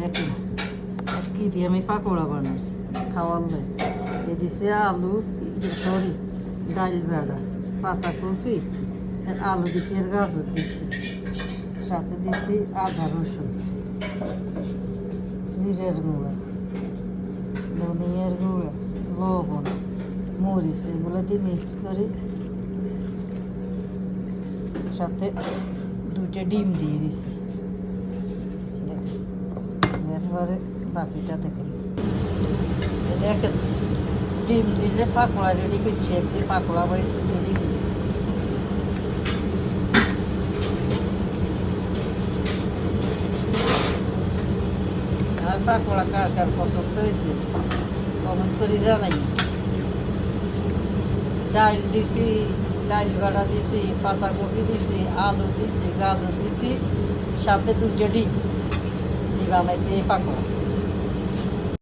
দেখি আজকে দিয়ে আমি পাকোড়া বানাই খাওয়ালে এ দিছে আলু সরি ডাল বেড়া পাতাকপি আলু দিছি আর গাজর দিছি সাথে দিছি আদা রসুন জিরের গুঁড়া ধনিয়ার গুঁড়া লবণ মরিচ এগুলো দিয়ে মিক্স করি সাথে দুইটা ডিম দিয়ে দিছি এরপরে বাকিটা দেখেন দেখেন ডিম দিয়ে পাকোড়া রেডি করছি একদিন পাকোড়া বাড়িতে রেডি করি আর পাকোড়া কার কার পছন্দ হয়েছে কমেন্ট করে জানাই ডাল দিছি ডাল ভাড়া দিছি পাতাকপি দিছি আলু দিছি গাজর দিছি সাথে দুটো ডিম বানাইছি এই পাকোড়া